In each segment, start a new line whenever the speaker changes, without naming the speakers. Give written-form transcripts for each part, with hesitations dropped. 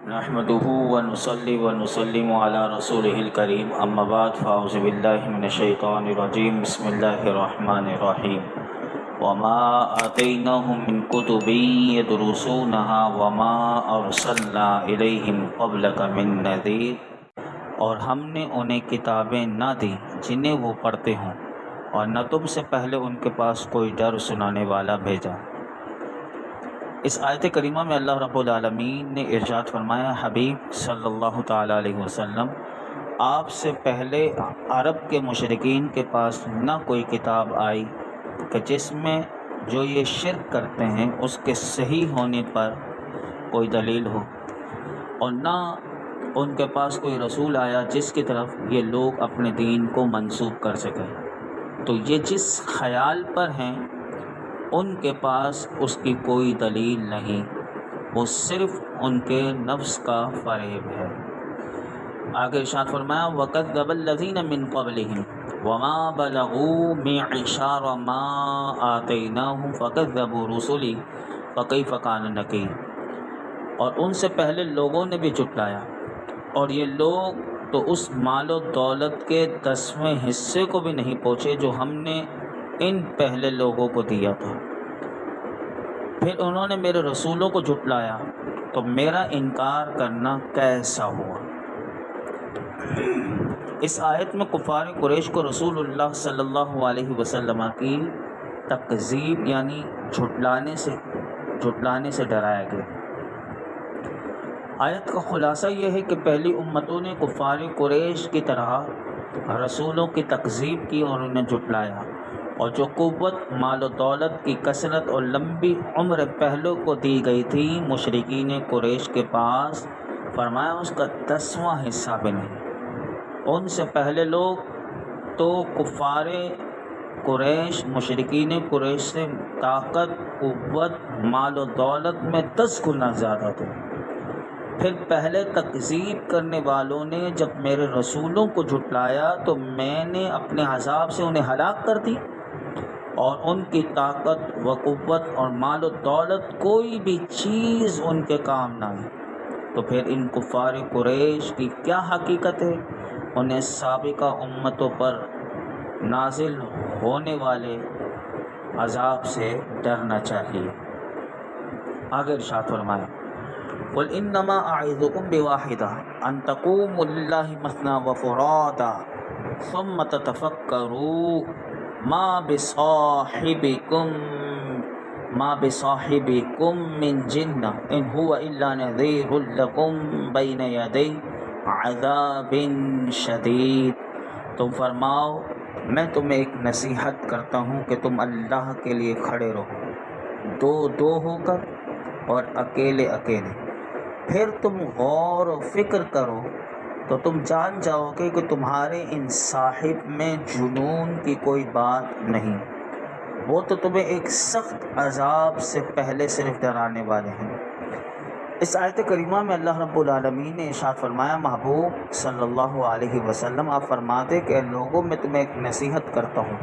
نحمده ونصلي ونسلم على رسوله الكريم اما بعد فاعوذ بالله من الشيطان الرجيم بسم الله الرحمن الرحيم وما آتيناهم من كتب يدرسونها وما أرسلنا إليهم قبلك من نذير، اور ہم نے انہیں کتابیں نہ دی جنہیں وہ پڑھتے ہوں، اور نہ تم سے پہلے ان کے پاس کوئی ڈر سنانے والا بھیجا۔ اس آیت کریمہ میں اللہ رب العالمین نے ارشاد فرمایا، حبیب صلی اللہ تعالیٰ علیہ وسلم، آپ سے پہلے عرب کے مشرکین کے پاس نہ کوئی کتاب آئی کہ جس میں جو یہ شرک کرتے ہیں اس کے صحیح ہونے پر کوئی دلیل ہو، اور نہ ان کے پاس کوئی رسول آیا جس کی طرف یہ لوگ اپنے دین کو منسوب کر سکیں۔ تو یہ جس خیال پر ہیں ان کے پاس اس کی کوئی دلیل نہیں، وہ صرف ان کے نفس کا فریب ہے۔ آگے ارشاد فرمایا، وَكَذَّبَ الَّذِينَ مِن قَبْلِهِمْ وَمَا بَلَغُوا مِعْشَارَ مَا آتَيْنَاهُمْ فَكَذَّبُوا رُسُلِي فَكَيْفَ كَانَ نَكِيرِ، اور ان سے پہلے لوگوں نے بھی جھٹلایا، اور یہ لوگ تو اس مال و دولت کے 10ویں حصے کو بھی نہیں پہنچے جو ہم نے ان پہلے لوگوں کو دیا تھا۔ پھر انہوں نے میرے رسولوں کو جھٹلایا تو میرا انکار کرنا کیسا ہوا۔ اس آیت میں کفار قریش کو رسول اللہ صلی اللہ علیہ وسلم کی تکذیب یعنی جھٹلانے سے ڈرایا گیا۔ آیت کا خلاصہ یہ ہے کہ پہلی امتوں نے کفار قریش کی طرح رسولوں کی تکذیب کی اور انہیں جھٹلایا، اور جو قوت مال و دولت کی کثرت اور لمبی عمر پہلوں کو دی گئی تھی مشرکین قریش کے پاس، فرمایا اس کا 10واں حصہ بھی نہیں۔ ان سے پہلے لوگ تو کفار قریش مشرکین قریش سے طاقت، قوت، مال و دولت میں 10 گنا زیادہ تھے۔ پھر پہلے تکذیب کرنے والوں نے جب میرے رسولوں کو جھٹلایا تو میں نے اپنے عذاب سے انہیں ہلاک کر دی، اور ان کی طاقت و قوت اور مال و دولت کوئی بھی چیز ان کے کام نہ آئی۔ تو پھر ان کفار قریش کی کیا حقیقت ہے؟ انہیں سابقہ امتوں پر نازل ہونے والے عذاب سے ڈرنا چاہیے۔ آگے ارشاد فرمایا، قُلْ إِنَّمَا أَعِظُكُمْ بِوَاحِدَةٍ أَن تَقُومُوا لِلَّهِ مَثْنَىٰ وَفُرَادَىٰ ثُمَّ تَتَفَكَّرُوا ما بصاحبكم من جنة إن هو إلا نذير لكم بين يدي عذاب شدید۔ تم فرماؤ، میں تمہیں ایک نصیحت کرتا ہوں کہ تم اللہ کے لیے کھڑے رہو، دو ہو کر اور اکیلے اکیلے، پھر تم غور و فکر کرو تو تم جان جاؤ گے کہ تمہارے ان صاحب میں جنون کی کوئی بات نہیں، وہ تو تمہیں ایک سخت عذاب سے پہلے صرف ڈرانے والے ہیں۔ اس آیت کریمہ میں اللہ رب العالمین نے ارشاد فرمایا، محبوب صلی اللہ علیہ وسلم آپ فرما دے کہ لوگوں میں تمہیں ایک نصیحت کرتا ہوں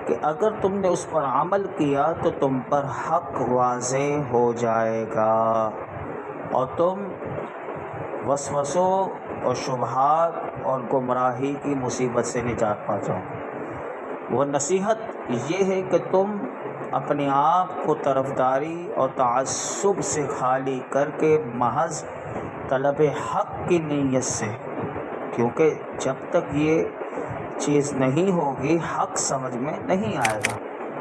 کہ اگر تم نے اس پر عمل کیا تو تم پر حق واضح ہو جائے گا، اور تم وسوسوں اور شبہات اور گمراہی کی مصیبت سے نجات پا جاؤ۔ وہ نصیحت یہ ہے کہ تم اپنے آپ کو طرفداری اور تعصب سے خالی کر کے محض طلب حق کی نیت سے، کیونکہ جب تک یہ چیز نہیں ہوگی حق سمجھ میں نہیں آئے گا،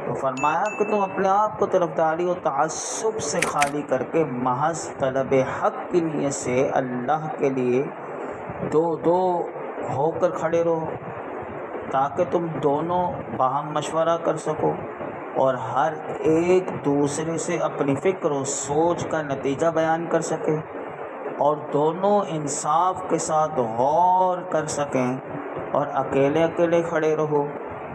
تو فرمایا کہ تم اپنے آپ کو طرفداری اور تعصب سے خالی کر کے محض طلب حق کی نیت سے اللہ کے لیے دو ہو کر کھڑے رہو، تاکہ تم دونوں باہم مشورہ کر سکو اور ہر ایک دوسرے سے اپنی فکر و سوچ کا نتیجہ بیان کر سکے، اور دونوں انصاف کے ساتھ غور کر سکیں، اور اکیلے اکیلے کھڑے رہو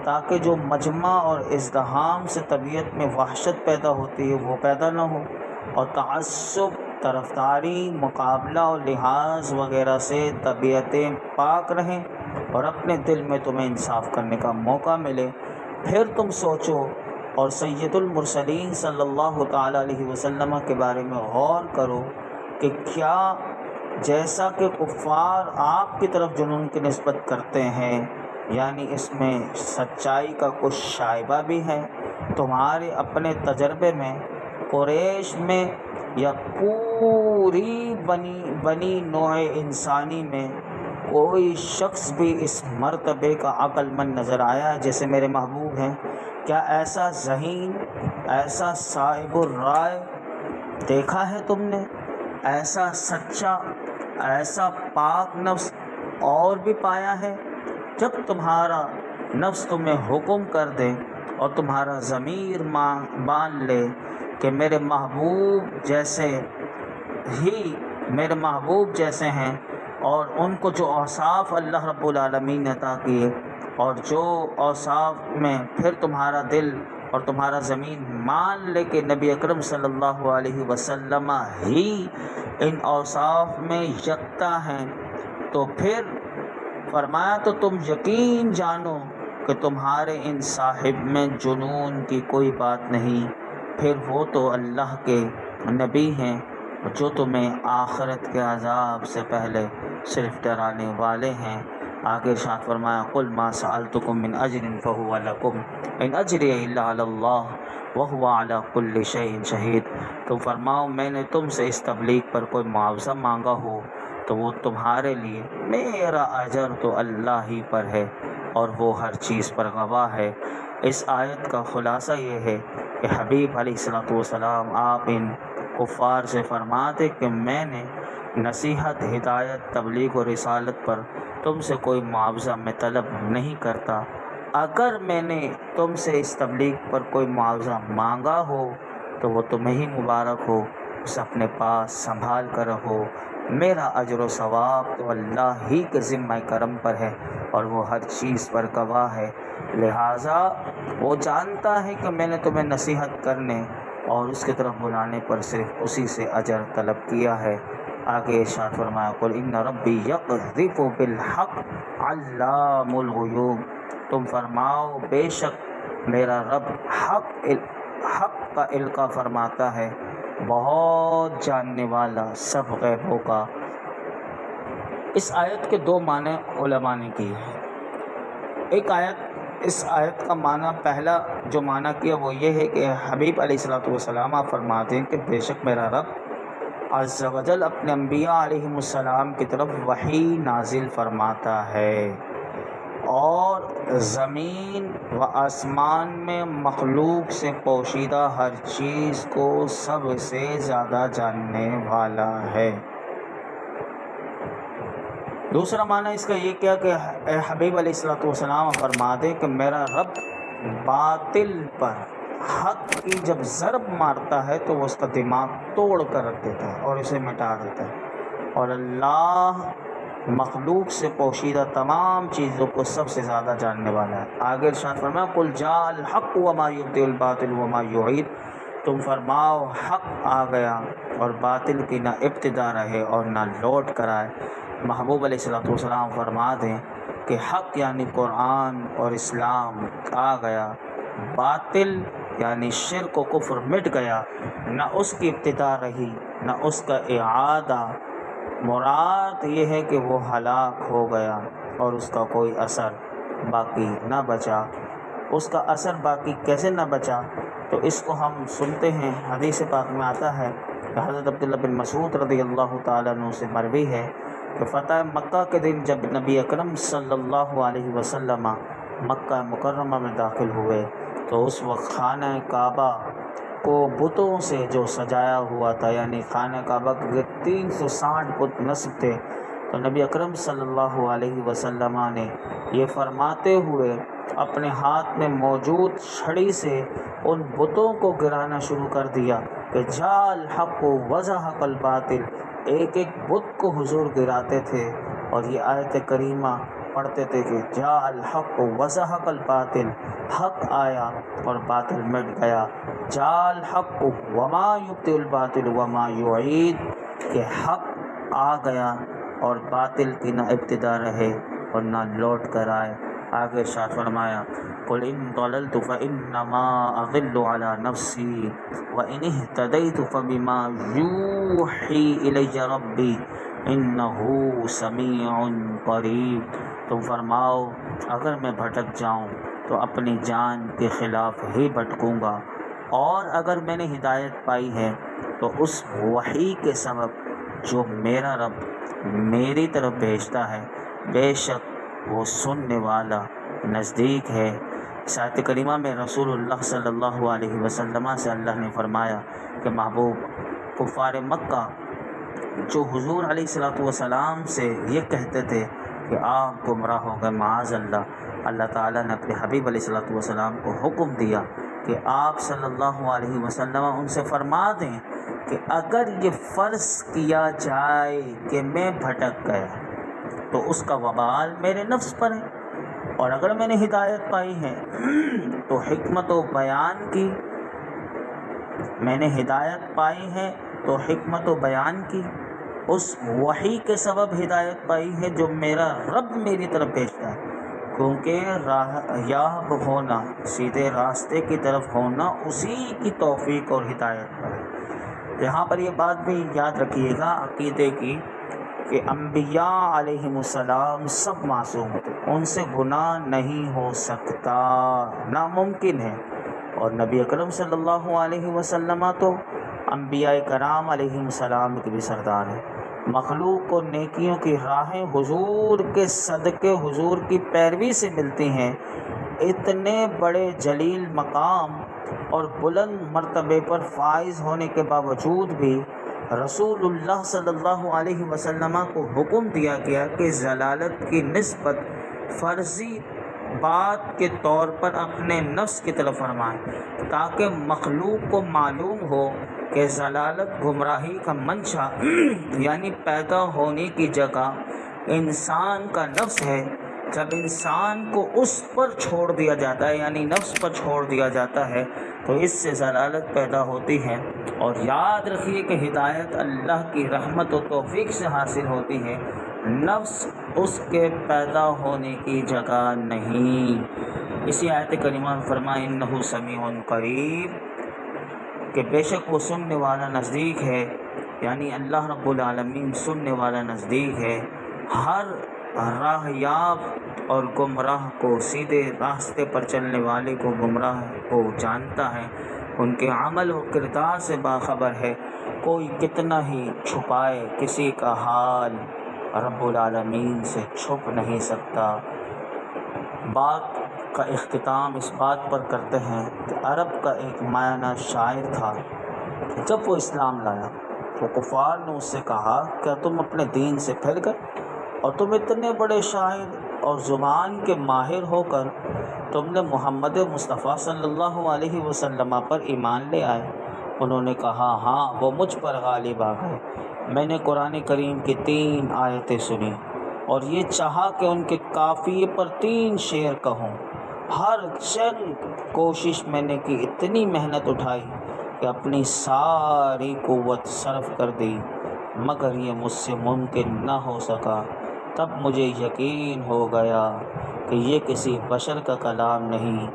تاکہ جو مجمع اور ازدحام سے طبیعت میں وحشت پیدا ہوتی ہے وہ پیدا نہ ہو، اور تعصب، طرفداری، مقابلہ اور لحاظ وغیرہ سے طبیعتیں پاک رہیں، اور اپنے دل میں تمہیں انصاف کرنے کا موقع ملے۔ پھر تم سوچو اور سید المرسلین صلی اللہ تعالیٰ علیہ وسلم کے بارے میں غور کرو کہ کیا جیسا کہ کفار آپ کی طرف جنون کی نسبت کرتے ہیں، یعنی اس میں سچائی کا کچھ شائبہ بھی ہے۔ تمہارے اپنے تجربے میں قریش میں یا پوری بنی نوع انسانی میں کوئی شخص بھی اس مرتبے کا عقل مند نظر آیا جیسے میرے محبوب ہیں؟ کیا ایسا ذہین، ایسا صاحب الرائے دیکھا ہے تم نے؟ ایسا سچا، ایسا پاک نفس اور بھی پایا ہے؟ جب تمہارا نفس تمہیں حکم کر دے اور تمہارا ضمیر باندھ لے کہ میرے محبوب جیسے ہیں، اور ان کو جو اوصاف اللہ رب العالمین نے عطا کیے، اور جو اوصاف میں پھر تمہارا دل اور تمہارا ضمیر مان لے کہ نبی اکرم صلی اللہ علیہ وسلم ہی ان اوصاف میں یکتا ہیں، تو پھر فرمایا تو تم یقین جانو کہ تمہارے ان صاحب میں جنون کی کوئی بات نہیں، پھر وہ تو اللہ کے نبی ہیں جو تمہیں آخرت کے عذاب سے پہلے صرف ڈرانے والے ہیں۔ آگے ارشاد فرمایا قل ما سألتکم من اجر فهو لکم ان اجری الا علی اللہ وهو علی کل شیء شہید۔ تم فرماؤ میں نے تم سے اس تبلیغ پر کوئی معاوضہ مانگا ہو تو وہ تمہارے لیے، میرا اجر تو اللہ ہی پر ہے اور وہ ہر چیز پر گواہ ہے۔ اس آیت کا خلاصہ یہ ہے کہ حبیب علیہ السلام آپ ان کفار سے فرماتے کہ میں نے نصیحت، ہدایت، تبلیغ و رسالت پر تم سے کوئی معاوضہ میں طلب نہیں کرتا۔ اگر میں نے تم سے اس تبلیغ پر کوئی معاوضہ مانگا ہو تو وہ تمہیں ہی مبارک ہو، اسے اپنے پاس سنبھال کر رہو، میرا اجر و ثواب تو اللہ ہی کے ذمہ کرم پر ہے اور وہ ہر چیز پر گواہ ہے، لہٰذا وہ جانتا ہے کہ میں نے تمہیں نصیحت کرنے اور اس کی طرف بلانے پر صرف اسی سے اجر طلب کیا ہے۔ آگے ارشاد فرمایا قل ان ربی یقذف بالحق علام الغیوب۔ تم فرماؤ بے شک میرا رب حق کا القاء فرماتا ہے، بہت جاننے والا سب غیبوں کا۔ اس آیت کے دو معنی علماء نے کیے ہیں۔ اس آیت کا معنی، پہلا جو معنی کیا وہ یہ ہے کہ حبیب علیہ السلام آپ فرماتے ہیں کہ بے شک میرا رب عز و جل اپنے انبیاء علیہم السلام کی طرف وحی نازل فرماتا ہے، اور زمین و آسمان میں مخلوق سے پوشیدہ ہر چیز کو سب سے زیادہ جاننے والا ہے۔ دوسرا معنی اس کا یہ کیا کہ اے حبیب علیہ السلام فرما دے کہ میرا رب باطل پر حق کی جب ضرب مارتا ہے تو وہ اس کا دماغ توڑ کر رکھ دیتا ہے اور اسے مٹا دیتا ہے، اور اللہ مخلوق سے پوشیدہ تمام چیزوں کو سب سے زیادہ جاننے والا ہے۔ آگے ارشاد فرمایا قل جاء الحق وما یبدئ الباطل وما یعید۔ تم فرماؤ حق آ گیا اور باطل کی نہ ابتدا رہے اور نہ لوٹ کر آئے۔ محبوب علیہ السلام فرما دیں کہ حق یعنی قرآن اور اسلام آ گیا، باطل یعنی شرک و کفر مٹ گیا، نہ اس کی ابتدا رہی نہ اس کا اعادہ۔ مراد یہ ہے کہ وہ ہلاک ہو گیا اور اس کا کوئی اثر باقی نہ بچا۔ اس کا اثر باقی کیسے نہ بچا؟ تو اس کو ہم سنتے ہیں، حدیث پاک میں آتا ہے کہ حضرت عبداللہ بن مسعود رضی اللہ تعالیٰ عنہ سے مروی ہے کہ فتح مکہ کے دن جب نبی اکرم صلی اللہ علیہ وسلم مکہ مکرمہ میں داخل ہوئے تو اس وقت خانہ کعبہ کو بتوں سے جو سجایا ہوا تھا، یعنی خانہ کعبہ کے 360 بت نصب تھے، تو نبی اکرم صلی اللہ علیہ وسلم نے یہ فرماتے ہوئے اپنے ہاتھ میں موجود چھڑی سے ان بتوں کو گرانا شروع کر دیا کہ جاء الحق وزهق الباطل۔ ایک ایک بت کو حضور گراتے تھے اور یہ آیت کریمہ پڑھتے تھے کہ جاء الحق وزهق الباطل، حق آیا اور باطل مٹ گیا۔ جاء الحق وما یبدئ الباطل وما یعید، کہ حق آ گیا اور باطل کی نہ ابتدا رہے اور نہ لوٹ کر آئے۔ آگے ارشاد فرمایا قل ان ضللت فانما اضل على نفسی وان اهتدیت فبما یوحی الی ربی انہو سمیع قریب۔ تم فرماؤ اگر میں بھٹک جاؤں تو اپنی جان کے خلاف ہی بھٹکوں گا، اور اگر میں نے ہدایت پائی ہے تو اس وحی کے سبب جو میرا رب میری طرف بھیجتا ہے، بے شک وہ سننے والا نزدیک ہے۔ اس آیت کریمہ میں رسول اللہ صلی اللہ علیہ وسلم سے اللہ نے فرمایا کہ محبوب، کفار مکہ جو حضور علیہ الصلوۃ والسلام سے یہ کہتے تھے کہ آپ گمراہ ہو گئے معاذ اللہ، اللہ تعالیٰ نے اپنے حبیب علیہ الصلوۃ والسلام کو حکم دیا کہ آپ صلی اللہ علیہ وسلم ان سے فرما دیں کہ اگر یہ فرض کیا جائے کہ میں بھٹک گیا تو اس کا وبال میرے نفس پر ہے، اور اگر میں نے ہدایت پائی ہے تو حکمت و بیان کی، میں نے ہدایت پائی ہے تو حکمت و بیان کی، اس وحی کے سبب ہدایت پائی ہے جو میرا رب میری طرف بھیجتا ہے، کیونکہ راہیاب ہونا، سیدھے راستے کی طرف ہونا اسی کی توفیق اور ہدایت پر ہے۔ یہاں پر یہ بات بھی یاد رکھیے گا عقیدے کی کہ انبیاء علیہم السلام سب معصوم تھے، ان سے گناہ نہیں ہو سکتا، ناممکن ہے، اور نبی اکرم صلی اللہ علیہ وسلم تو انبیاء کرام علیہم السلام کے بھی سردار ہیں۔ مخلوق کو نیکیوں کی راہیں حضور کے صدقے، حضور کی پیروی سے ملتی ہیں۔ اتنے بڑے جلیل مقام اور بلند مرتبے پر فائز ہونے کے باوجود بھی رسول اللہ صلی اللہ علیہ وسلم کو حکم دیا گیا کہ ضلالت کی نسبت فرضی بات کے طور پر اپنے نفس کی طرف فرمائیں، تاکہ مخلوق کو معلوم ہو کہ ضلالت گمراہی کا منشا یعنی پیدا ہونے کی جگہ انسان کا نفس ہے۔ جب انسان کو اس پر چھوڑ دیا جاتا ہے، یعنی نفس پر چھوڑ دیا جاتا ہے، تو اس سے ضلالت پیدا ہوتی ہے۔ اور یاد رکھیے کہ ہدایت اللہ کی رحمت و توفیق سے حاصل ہوتی ہے، نفس اس کے پیدا ہونے کی جگہ نہیں۔ اسی آیت کریمہ میں فرمایا انہ سمیع قریب، کہ بے شک وہ سننے والا نزدیک ہے، یعنی اللہ رب العالمین سننے والا نزدیک ہے، ہر راہ یاب اور گمراہ کو، سیدھے راستے پر چلنے والے کو، گمراہ کو جانتا ہے، ان کے عمل و کردار سے باخبر ہے۔ کوئی کتنا ہی چھپائے کسی کا حال رب العالمین سے چھپ نہیں سکتا۔ بات کا اختتام اس بات پر کرتے ہیں کہ عرب کا ایک مایانہ شاعر تھا، جب وہ اسلام لایا تو کفار نے اس سے کہا کیا تم اپنے دین سے پھر گئے، اور تم اتنے بڑے شاعر اور زبان کے ماہر ہو کر تم نے محمد مصطفیٰ صلی اللہ علیہ وسلم پر ایمان لے آئے؟ انہوں نے کہا ہاں، وہ مجھ پر غالب آ گئے۔ میں نے قرآن کریم کی 3 آیتیں سنی اور یہ چاہا کہ ان کے قافیے پر 3 شعر کہوں۔ ہر چند کوشش میں نے کی، اتنی محنت اٹھائی کہ اپنی ساری قوت صرف کر دی، مگر یہ مجھ سے ممکن نہ ہو سکا۔ تب مجھے یقین ہو گیا کہ یہ کسی بشر کا کلام نہیں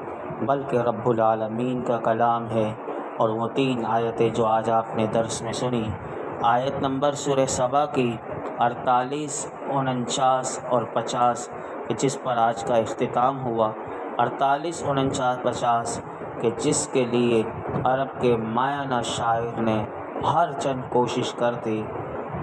بلکہ رب العالمین کا کلام ہے۔ اور وہ 3 آیتیں جو آج آپ نے درس میں سنی، آیت نمبر سورہ سبا کی 48، 49 اور 50 کہ جس پر آج کا اختتام ہوا، 48، 49، 50 کہ جس کے لیے عرب کے مایانہ شاعر نے ہر چند کوشش کر دی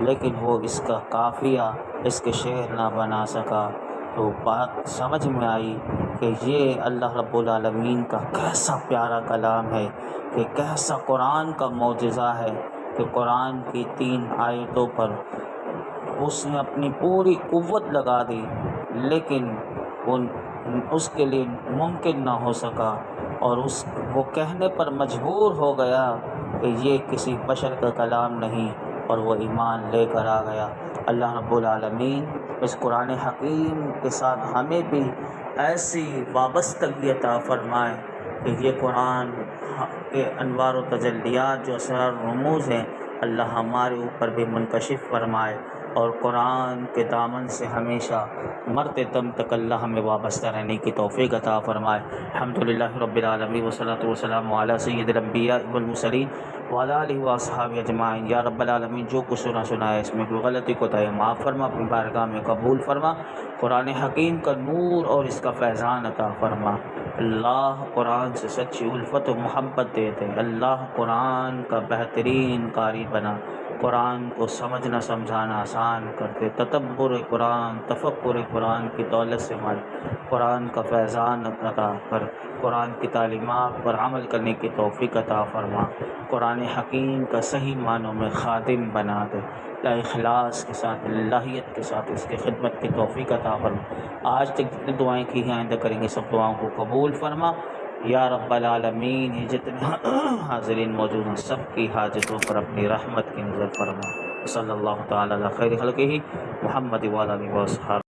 لیکن وہ اس کا قافیہ، اس کے شعر نہ بنا سکا۔ تو بات سمجھ میں آئی کہ یہ اللہ رب العالمین کا کیسا پیارا کلام ہے، کہ کیسا قرآن کا معجزہ ہے کہ قرآن کی 3 آیتوں پر اس نے اپنی پوری قوت لگا دی لیکن اس کے لیے ممکن نہ ہو سکا، اور وہ کہنے پر مجبور ہو گیا کہ یہ کسی بشر کا کلام نہیں، اور وہ ایمان لے کر آ گیا۔ اللہ رب العالمین اس قرآن حکیم کے ساتھ ہمیں بھی ایسی وابستگی عطا فرمائے کہ یہ قرآن کے انوار و تجلیات جو اسرار رموز ہیں اللہ ہمارے اوپر بھی منکشف فرمائے، اور قرآن کے دامن سے ہمیشہ مرتے دم تک اللہ ہمیں وابستہ رہنے کی توفیق عطا فرمائے۔ الحمدللہ رب العالمین والصلاۃ والسلام علی سید الانبیاء والمرسلین وعلی آلہ واصحابہ اجمعین۔ یا رب العالمین جو کچھ سنا ہے اس میں کوئی غلطی کوتاہی معاف فرما، اپنی بارگاہ میں قبول فرما، قرآن حکیم کا نور اور اس کا فیضان عطا فرما۔ اللہ قرآن سے سچی الفت و محبت دے دے، اللہ قرآن کا بہترین قاری بنا، قرآن کو سمجھنا سمجھانا آسان کر دے، تدبر قرآن تفکر قرآن کی دولت سے مال قرآن کا فیضان عطا کر، قرآن کی تعلیمات پر عمل کرنے کی توفیق عطا فرما، قرآن حکیم کا صحیح معنوں میں خادم بنا دے، اخلاص کے ساتھ اللہیت کے ساتھ اس کی خدمت کی توفیق عطا فرما۔ آج تک جتنی دعائیں کی ہیں آئندہ کریں گے سب دعاؤں کو قبول فرما یا رب العالمین۔ یہ جتنے حاضرین موجود ہیں سب کی حاجتوں پر اپنی رحمت کی نظر فرما۔ صلی اللہ تعالی علی خیر خلقہ محمد وعلی آلہ وصحبہ۔